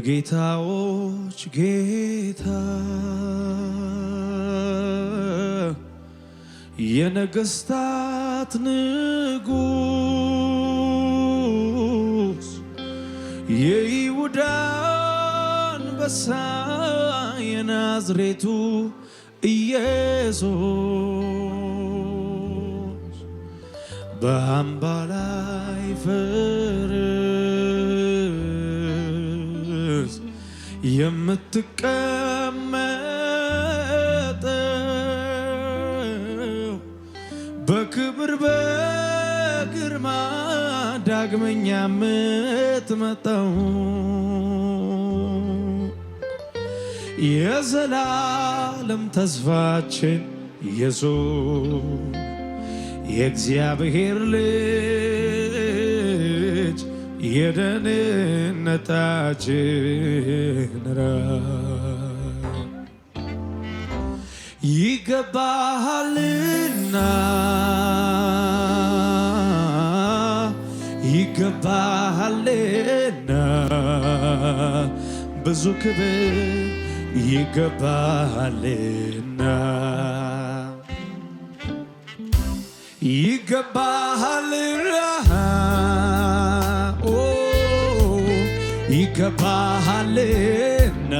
የጌታዎች ጌታ የነገስታት ንጉስ የይሁዳ አንበሳ የናዝሬቱ ኢየሱስ በአምባ ላይ ፈረስ የምትቀመጠው በክብር በግርማ ዳግመኛ የምትመጣው የዘላለም ተስፋችን ኢየሱስ የእግዚአብሔር ልጅ የደህንነታችን ራስ ይገባሃልና ብዙ ክብር ይገባሃልና ይገባሃልና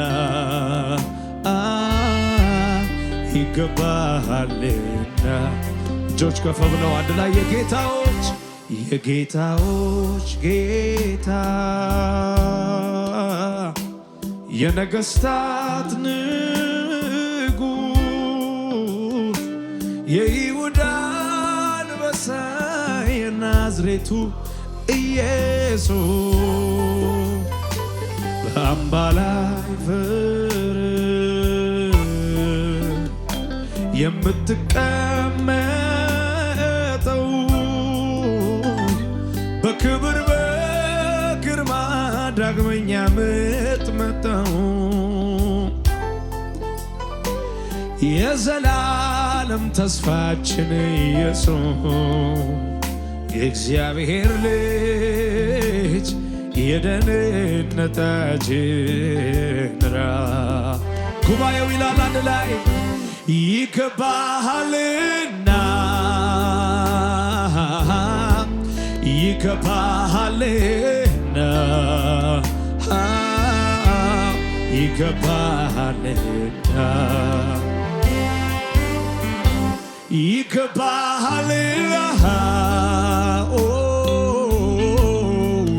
እጆች ከፍ ብለው አንድ ላይ የጌታዎች ጌታ የነገስታት ንጉስ የይሁዳ አንበሳ የናዝሬቱ ኢየሱስ በአምባ ላይ ፈረስ የምትቀመጠው በክብር በግርማ ዳግመኛ የምትመጣው የዘላለም ተስፋችን ኢየሱስ የእግዚአብሔር ልጅ የደህንነታችን ራስ ጉባኤው ይላል አንድ ላይ ይገባሃልና ይገባሃልና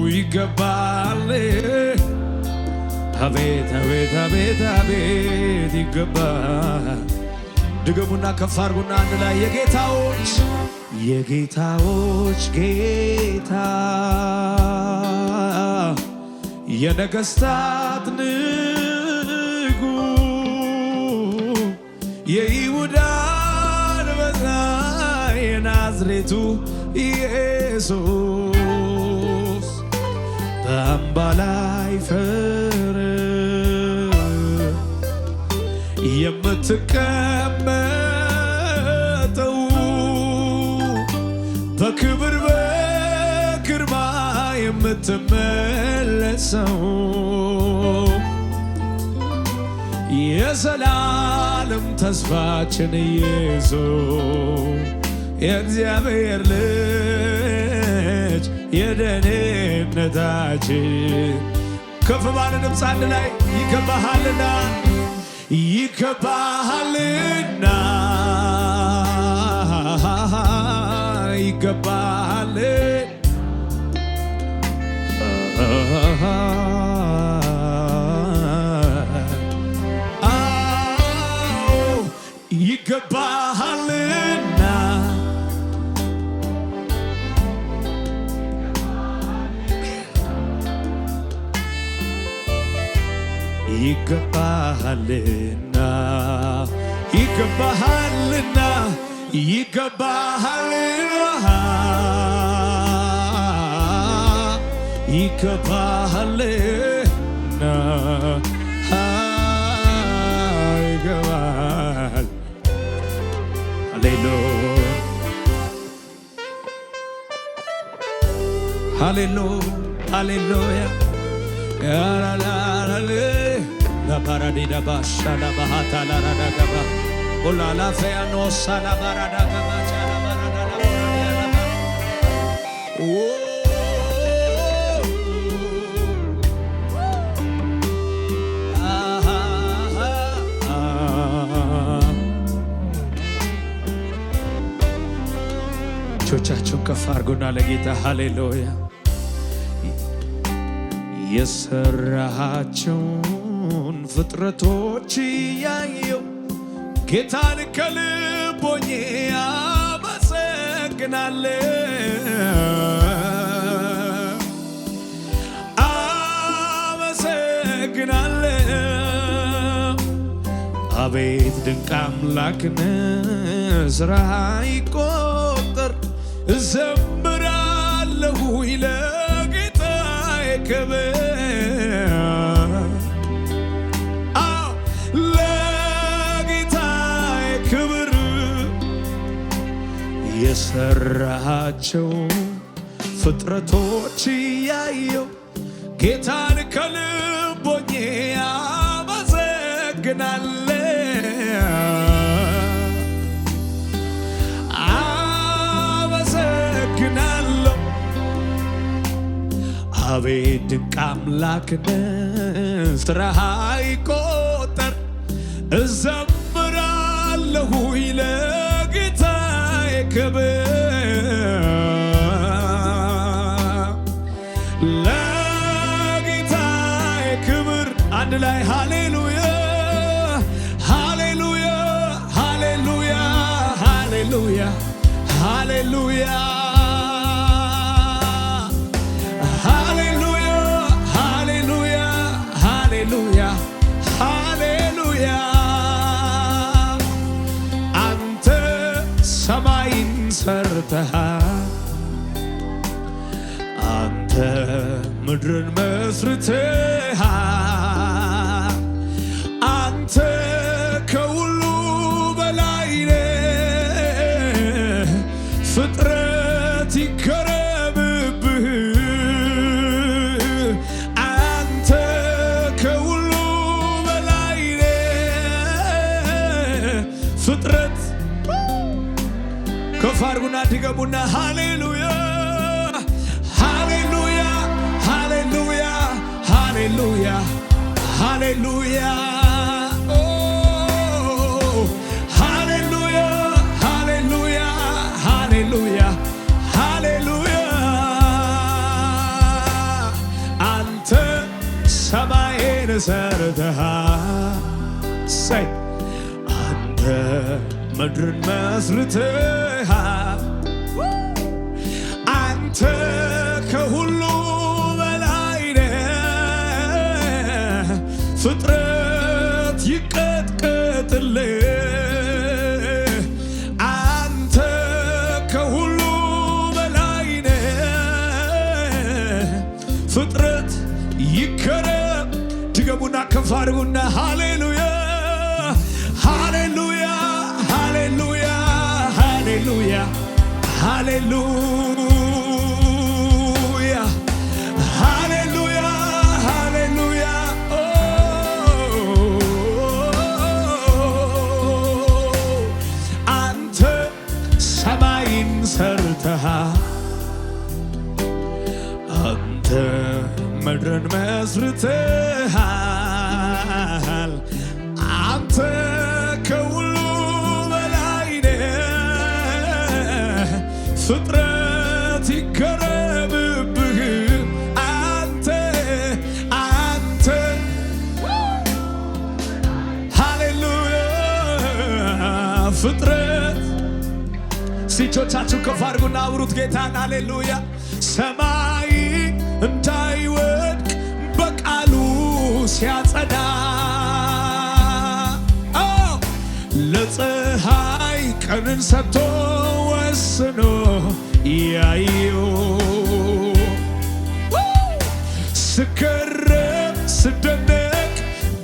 ይገባል አቤት አቤት አቤት አቤት ይገባል ድገሙና ከፍ አድርጉና አንድ ላይ የጌታዎች ጌታ የነገስታት ንጉስ የይሁዳ አንበሳ የናዝሬቱ ኢየሱስ በአምባ ላይ ፈረስ የምትቀመጠው በክብር በግርማ የምትመለሰው የዘላለም ተስፋችን ኢየሱስ የእግዚአብሔር ልጅ የደህንነታችን ከፍ ባለ ድምፅ አንድ ላይ ይገባሃልና ይገባሃል ይገባሃልና ይገባሃልና ይገባሃልና ይገባሃልና ይገባሃልና ይገባል ሃሌሉያ ሃሌሉያ ያላላላ ለባራዲዳ ባሻ ለባሃታ ላራዳገባ ኦላላፈያ ኖሳ ለባራዳገባ ቻላባራዳላ እጆቻችሁን ከፍ አድርጉና ለጌታ ሃሌሉያ የሰራሃቸውን ፍጥረቶች ያየው ጌታን ከልብ ሆኜ አመሰግናለሁ። አቤት ድንቅ አምላክነ ስራህ አይቆጠር እዘምራለሁ ለጌታዬ ክብር ለጌታዬ ክብር የሰራሃቸው ፍጥረቶች ያየው ጌታን ከልብ ሆኜ አመሰግናለሁ አቤት ድንቅ አምላክነህ ስራህ አይቆጠር እዘምራለሁ ለጌታዬ ክብር ለጌታዬ ክብር አንድ ላይ ሃሌሉያ ሃሌሉያ ሃሌሉያ ሃሌሉያ ሃሌሉያ ሃሌሉያ አንተ ሰማይን ሰርተሃል አንተ ምድርን መስርተሃል አንተ ከሁሉ በላይ ነህ ፍጥረት ይከረምብህ ፍጥረት ከፍ አድርጉና ድገሙና ሃሌሉያ ሃሌሉያ ሃሌሉያ ሃሌሉያ ሃሌሉያ ሃሌሉያ ሃሌሉያ ሃሌሉያ ሃሌሉያ አንተ ሰማይን ሰርተሃል ምድርን መስርተሃል አንተ ከሁሉ በላይ ነህ ፍጥረት ይቀጥቀጥልህ አንተ ከሁሉ በላይ ነህ ፍጥረት ይከረም ድገሙና ከፍ አድርጉና ሃሌሉያ ሃሌሉያ ሃሌሉያ ሃሌሉያ ሃሌሉያ ሃሌሉያ ሃሌሉያ አንተ ሰማይን ሰርተሃል አንተ ምድርን መስርተሃል አንተ ከሁሉ በላይ ነህ ፍጥረት ይከረምብህ አንተ ሃሌሉያ ፍጥረት እጆቻችሁ ከፍ አድርጉና አብሩት ጌታን ሃሌሉያ ሰማይ እንዳይወድቅ በቃሉ ሲያጸዳ ለፀሐይ ቀንን ሰጥቶ ወስኖ ያየው ስገረም ስደነቅ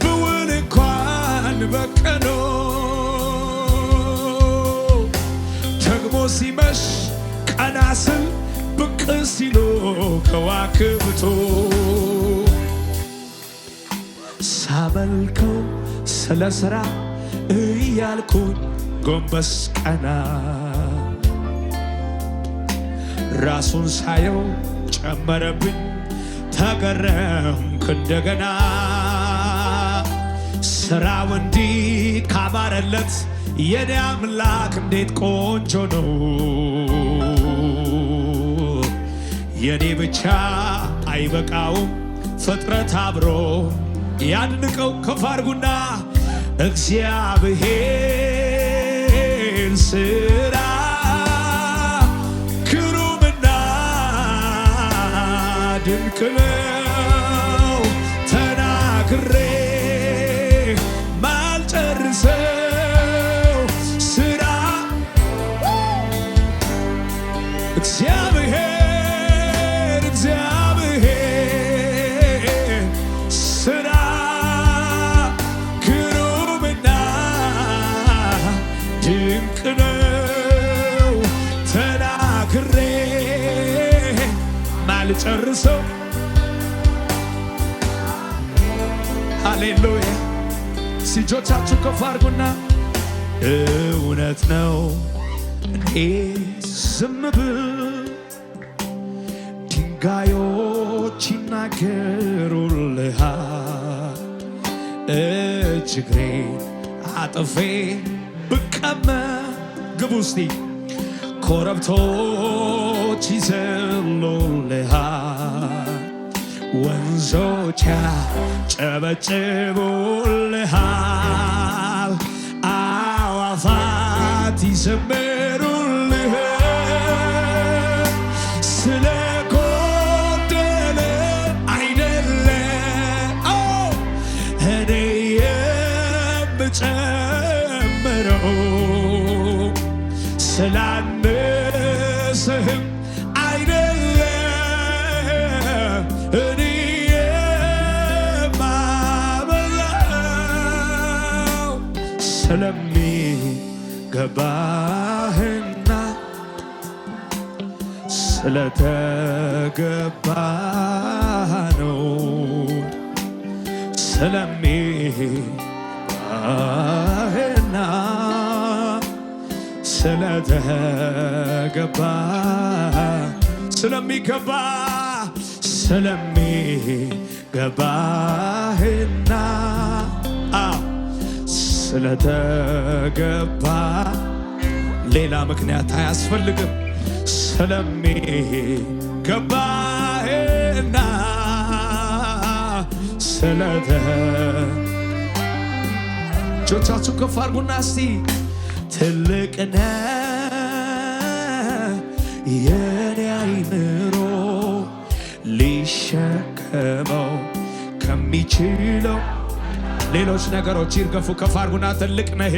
ብውል እንኳን በቀኑ ደግሞ ሲመሽ ቀና ስል ብቅ ሲሉ ከዋክብቱ ሳመልከው ስለ ሥራ እያልኩኝ ጎንበስ ቀና ራሱን ሳየው ጨመረብኝ ተገረምኩ እንደገና ሥራው እንዲህ ካማረለት የኔ አምላክ እንዴት ቆንጆ ነው የኔ ብቻ አይበቃውም ፍጥረት አብሮ ያድንቀው ከፍ አድርጉና እግዚአብሔር ሥራ ግሩምና ድንቅ ነው ተናግሬ ማልጨርሰው ሥራ እግዚአብሔር ሥራ ግሩምና ድንቅ ነው ተናግሬ ማልጨርሰው ሃሌሉያ እጆቻችሁ ከፍ አድርጉና እውነት ነው እኔ ዝም ብል ድንጋዮች ይናገሩልሃል እግሬን አጥፌ ብቀመጥ ግቡ እስቲ ኮረብቶች ይዘሉልሃል ወንዞች ያጨበጭቡልሃል አዕዋፋት ይዘምሩልሃል ስለ ጎደለ አይደለም እኔ የምጨምረው ስላነሰህም አይደለም እኔ የማበዛው ስለሚገባህና ስለተገባ ነው ስለሚገባህና ስለተገባ ስለሚገባህና ስለተገባ ሌላ ምክንያት አያስፈልግም ስለሚገባህና እጆቻችሁ ከፍ አድርጉና እስቲ ትልቅ ነህ የኔ አይምሮ ሊሸከመው ከሚችለው ሌሎች ነገሮች ይርገፉ ከፍ አድርጉና ትልቅ ነህ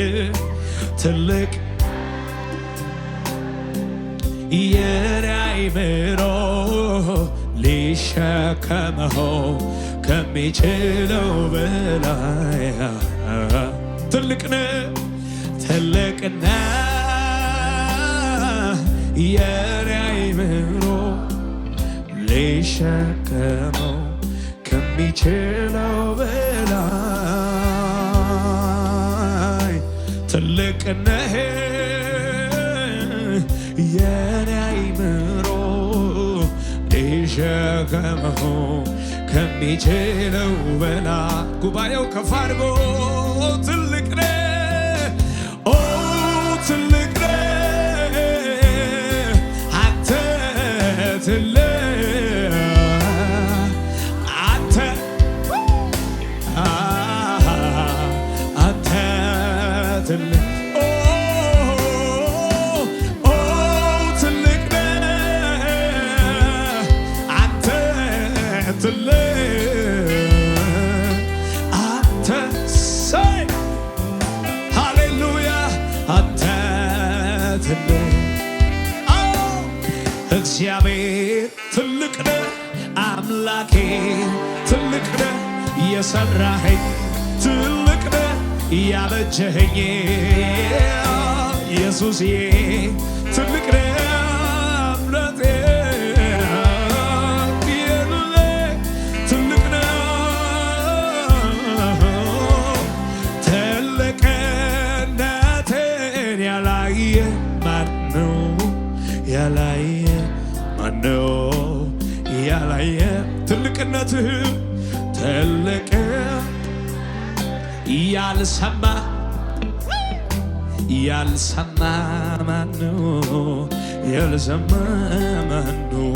ትልቅ የኔ አይምሮ ሊሸከመው ከሚችለው በላይ ትልቅ ነህ ትልቅ ነህ የኔ አይምሮ ሊሸከመው ከሚችለው በላይ ትልቅ ነህ የኔ አይምሮ ሊሸከመው ከሚችለው በላይ ጉባኤው ከፍ አድርጎ ትልቅ ነህ ኦ ትልቅ ነህ አንተ ትልቅ አንተ ትልቅ አንተ ሳይ ሃሌሉያ አንተ ትልቅ እግዚአብሔር ትልቅ ነህ አምላኬ ትልቅ ነህ የሰራኸኝ ትልቅ ነህ ያበጀኸኝ ኢየሱስዬ ትልቅ ነህ እምነቴ ማነው ያላየ ትልቅነትህ ትልቅ ያልሰማ ማነው ያልሰማ ማነው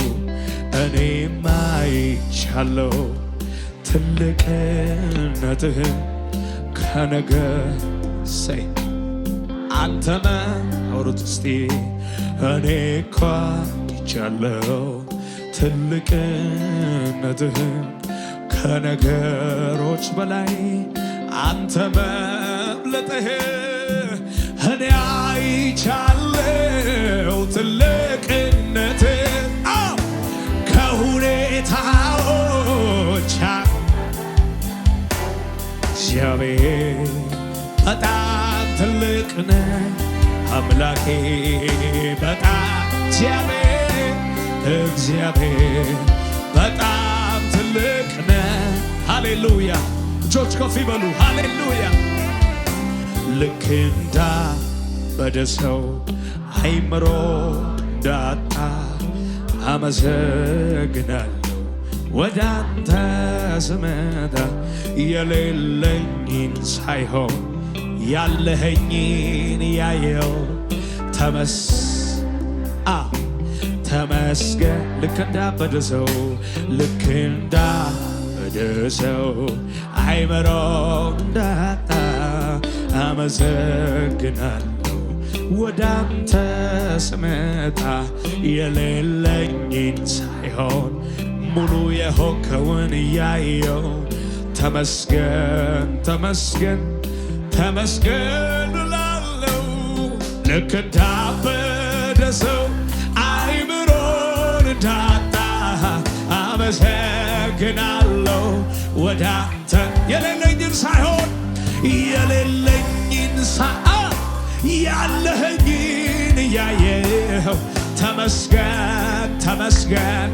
እኔማ አይቻለሁ ትልቅነትህ ከነገር ሰይ አንተነ አውሩት እስቲ እኔ እኮ አይቻለሁ ትልቅነትህ ከነገሮች በላይ አንተ መብለጥህ እኔ አይቻለሁ ትልቅነትህ ከሁኔታዎች እግዚአብሔር በጣም ትልቅ ነህ አምላኬ በጣም እግዚአብሔር በጣም ትልቅ ነህ። ሃሌሉያ እጆች ከፍ ይበሉ ሃሌሉያ። ልክ እንዳበደ ሰው አይምሮ እንዳጣ አመሰግናለሁ ወደ አንተ ስመጣ የሌለኝን ሳይሆን ያለኸኝን ያየው ተመስገን። ልክ እንዳበደ ሰው አይምሮ እንዳጣ አመሰግናለሁ ወደ አንተ ስመጣ የሌለኝን ሳይሆን ሙሉ የሆንከውን ያየው ተመስገን እላለሁ። ልክ እንዳበደ ሰው አይምሮን እንዳጣ አመሰግናለሁ ወደ አንተ የሌለኝን ሳይሆን ያለኸኝን ያየኸው ተመስገን።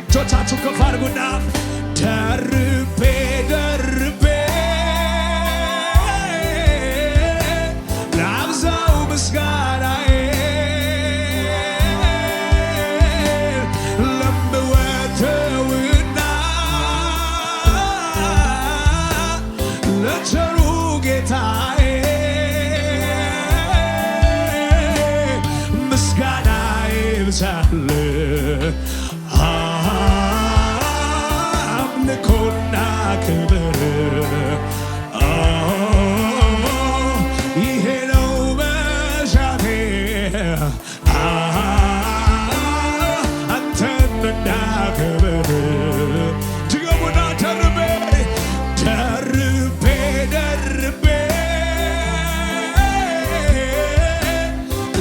እጆቻችሁ ከፍ አድርጉና ደርቤ ላብዛው ምስጋናዬ ለምወደውና ለቸሩ ጌታዬ ምስጋናዬ ይብዛል አምልኮና ክብር ይሄ ነው መሻቴ አንተን እንዳከብር ድገሙና ደርቤ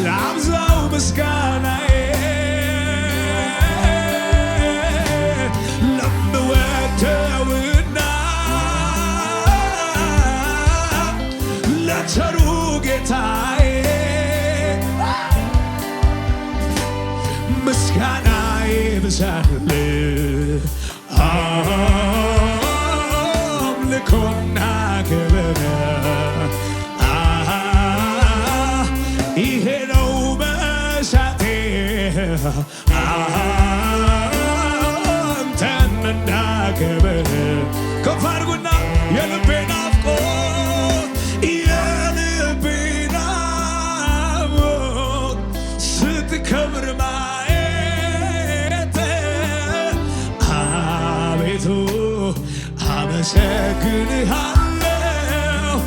ላብዛው ምስጋናዬ ለምወደውና ለቸሩ ጌታዬ ምስጋናዬ ይብዛል አምልኮና ክብር ይሄ ነው መሻቴ አንተን እንዳከብር ከፍ አድርጉና የልቤ ናፍቆት ስትከብር ማየት አቤቱ አመሰግንሃለሁ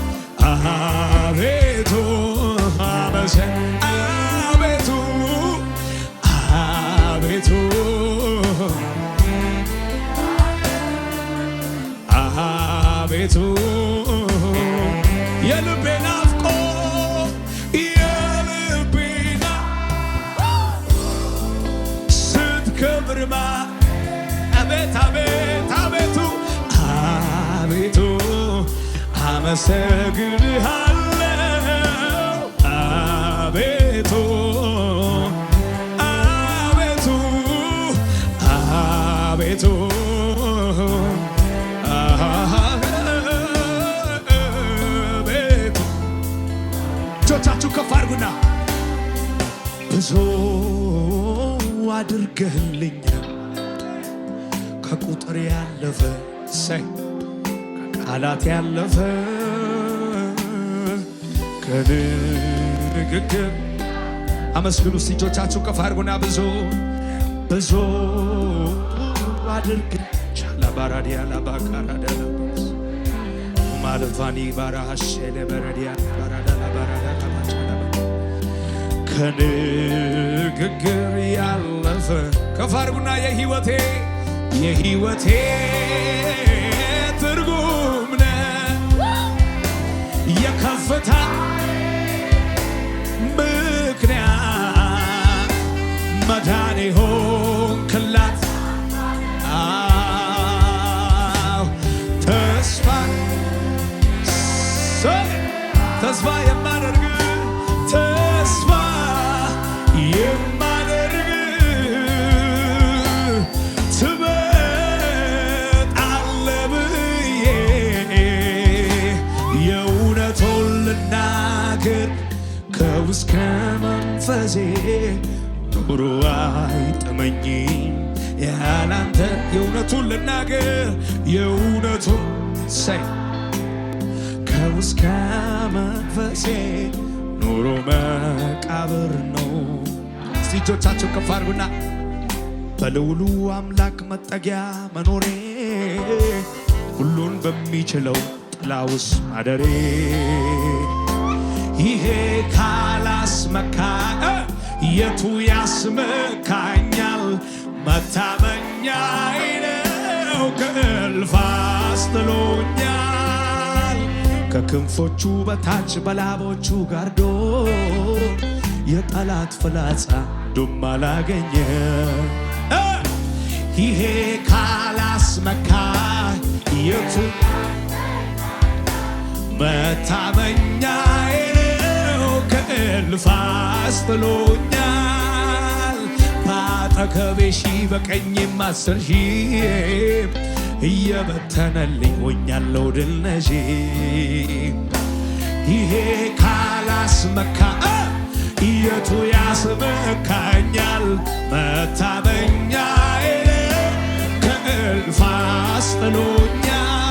አቤቱ የልቤ ናፍቆት ስትከብር አቤቱ አመሰግንሃለሁ አቤቱ እጆቻችሁ ከፍ አድርጉና ብዙ አድርገህልኛል ከቁጥር ያለፈ ሰይ ከቃላት ያለፈ ከንግግር አመስግኑ። እጆቻችሁ ከፍ አድርጉና ብዙ ብዙ አድርግ ቻላባራዲያ ላባካራዳላ ማለፋኒ ባራሐሸለ በረዲያ ባራዳላ ባራዳላ ከንግግር ያለፈ ከፍ አድርጉና የሕይወቴ ትርጉም ነህ የከፍታ ምክንያት መዳኔ ሆንክላት ተስፋ የማደርግ ትመጣለህ ብዬ የእውነቱን ልናገር ከውስጥ ከመንፈሴ ኑሮ አይጥመኝም ያላንተ የእውነቱን ልናገር የእውነቱን ሰይ ከውስጥ ከመንፈሴ ኑሮ መቃብር ነው። እስቲ እጆቻችሁ ከፍ አድርጉና በልዑሉ አምላክ መጠጊያ መኖሬ ሁሉን በሚችለው ጥላ ውስጥ ማደሬ ይሄ ካላስመካ የቱ ያስመካኛል? መታመኛዬ ነው ከእልፍ አስጥሎኛል ከክንፎቹ በታች በላቦቹ ጋርዶ የጠላት ፍላጻ ዱም አላገኘ ይሄ ካላስመካ የቱ መታመኛዬ ነው ከእልፍ አስጥሎኛል በአጠገቤ ሺህ በቀኝም 10,000 እየበተነልኝ ሆኛለሁ ድል ነሺ ይሄ ካላስመካ የቱ ያስመካኛል? መታመኛዬ ከእልፍ አስጥሎኛል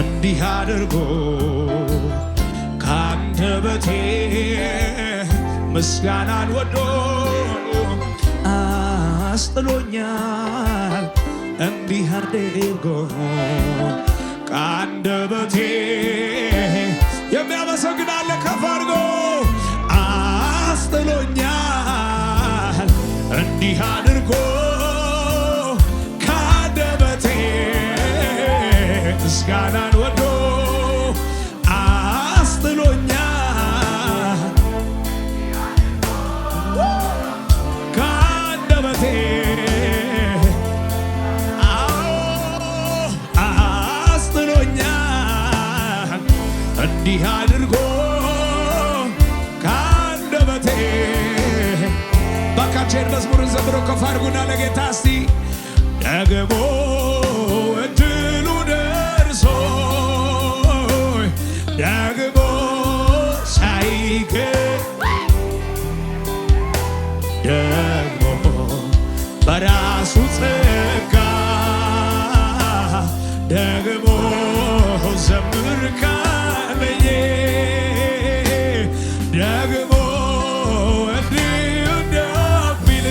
እንዲህ አድርጎ ከአንደበቴ ምስጋናን ወዶ አስጥሎኛል እንዲህ አድርጎ ከአንደበቴ የሚያመሰግናለ ከፍ አድርጎ አስጥሎኛል እንዲህ አድርጎ ከአንደበቴ ምስጋናን ወዶ አስጥሎኛል ከአንደበቴ አስጥሎኛል እንዲህ አድርጎ ከአንደበቴ ባካችን መዝሙርን ዘምሮ ከፍ አድርጉና ለጌታ እስቲ ደግሞ እድሉ ደርሶኝ ደግሞ ሳይገኝ ደግሞ በራሱ ጸጋ ደግሞ ዘምር ካለኝ ደግሞ እንዲህ እንደሚል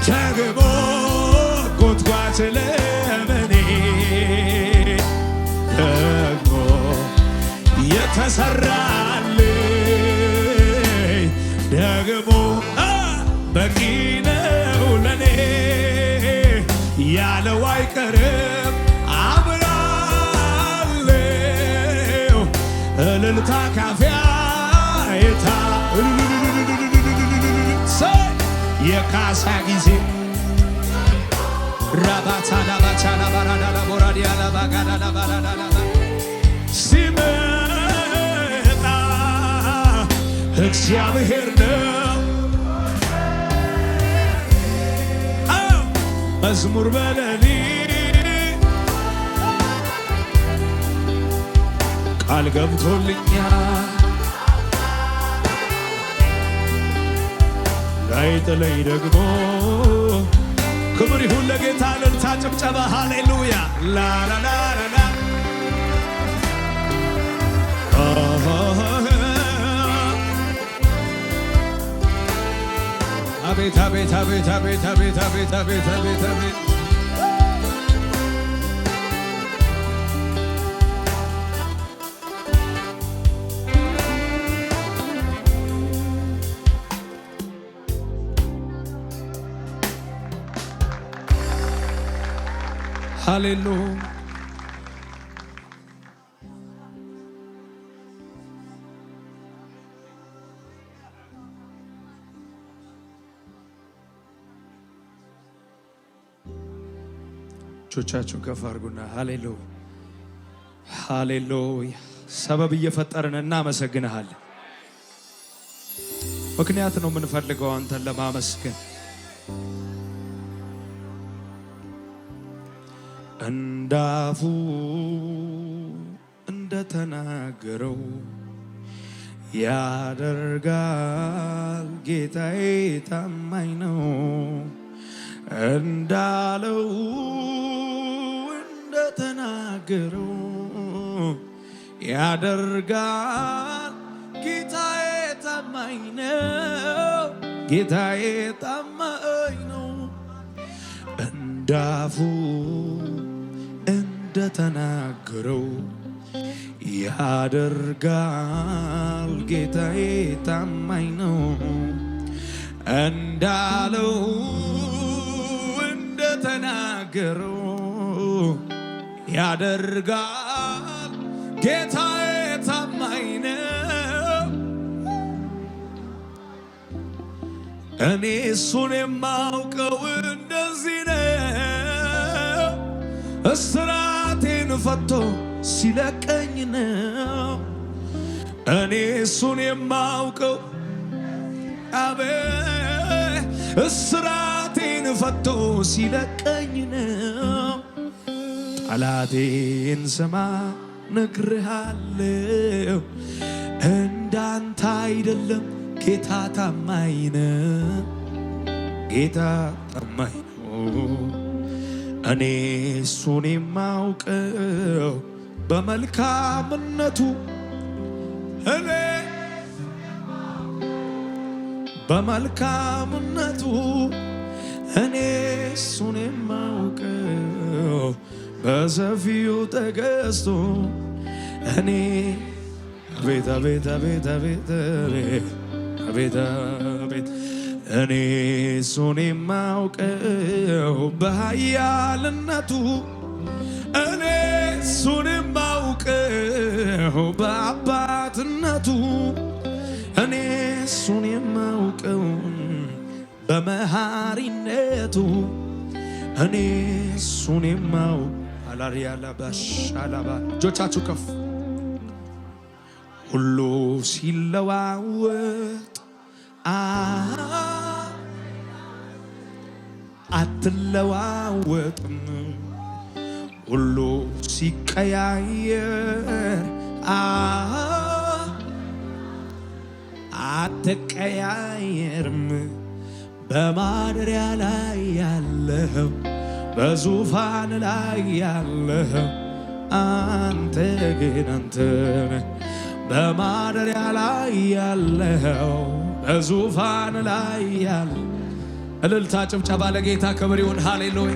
ደግሞ ጎትጓች ለምኔ ደግሞ የተሰራልኝ ደግሞ በቂ ነው ለኔ ያለው አይቀርም አምናለሁ እልልታ ካፊያ የታ የካሳ ጊዜ ራባታና ባቻና ባራዳላ ቦራዲያላ ባጋዳላ ባራዳላ ሲመጣ እግዚአብሔር ነው መዝሙር በሌሊት ቃል ገብቶልኛል ባይጥለኝ ደግሞ ክብር ይሁን ለጌታ። እልልታ ጭብጨባ ሃሌሉያ ላላላላ አቤት አቤት አቤት አቤት አቤት አቤት አቤት አቤት አቤት ሃሌሉያ እጆቻችሁን ከፍ አድርጉና ሃሌሉያ ሃሌሉያ። ሰበብ እየፈጠርን እናመሰግንሃለን። ምክንያት ነው የምንፈልገው አንተን ለማመስገን። እንዳፉ እንደተናገረው ያደርጋል ጌታዬ ታማኝ ነው እንዳለው እንደተናገረው ያደርጋል ጌታዬ ታማኝ ነው ጌታዬ ታማኝ ነው እንዳፉ እንደተናገረው ያደርጋል ጌታዬ ታማኝ ነው እንዳለው እንደተናገረው ያደርጋል ጌታዬ ታማኝ ነው። እኔ እሱን የማውቀው እንደዚህ ነው እስራቴን ፈቶ ሲለቀኝ ነው። እኔ እሱን የማውቀው አቤት እስራቴን ፈቶ ሲለቀኝ ነው። ጠላቴን ስማ ነግሬሃለሁ እንዳንተ አይደለም ጌታ ታማኝ ነው ጌታ ታማኝ ነው። እኔ እሱን የማውቀው በመልካምነቱ እኔ በመልካምነቱ እኔ እሱን የማውቀው በሰፊው ተገዝቶ እኔ አቤት አቤት አቤት አቤት አቤት አቤት እኔ እሱን የማውቀው በኃያልነቱ እኔ እሱን የማውቀው በአባትነቱ እኔ እሱን የማውቀው በመሐሪነቱ እኔ እሱን የማውቀው አላሪያላባሻላባ እጆቻችሁ ከፍ ሁሉ ሲለዋወጥ አትለዋወጥም ሁሉ ሲቀያየር አትቀያየርም በማደሪያ ላይ ያለኸው በዙፋን ላይ ያለኸው አንተ ግን አንተ በማደሪያ ላይ ያለኸው በዙፋን ላይ ያለ እልልታ ጭብጨባ ለጌታ ክብር ይሁን ሃሌሉያ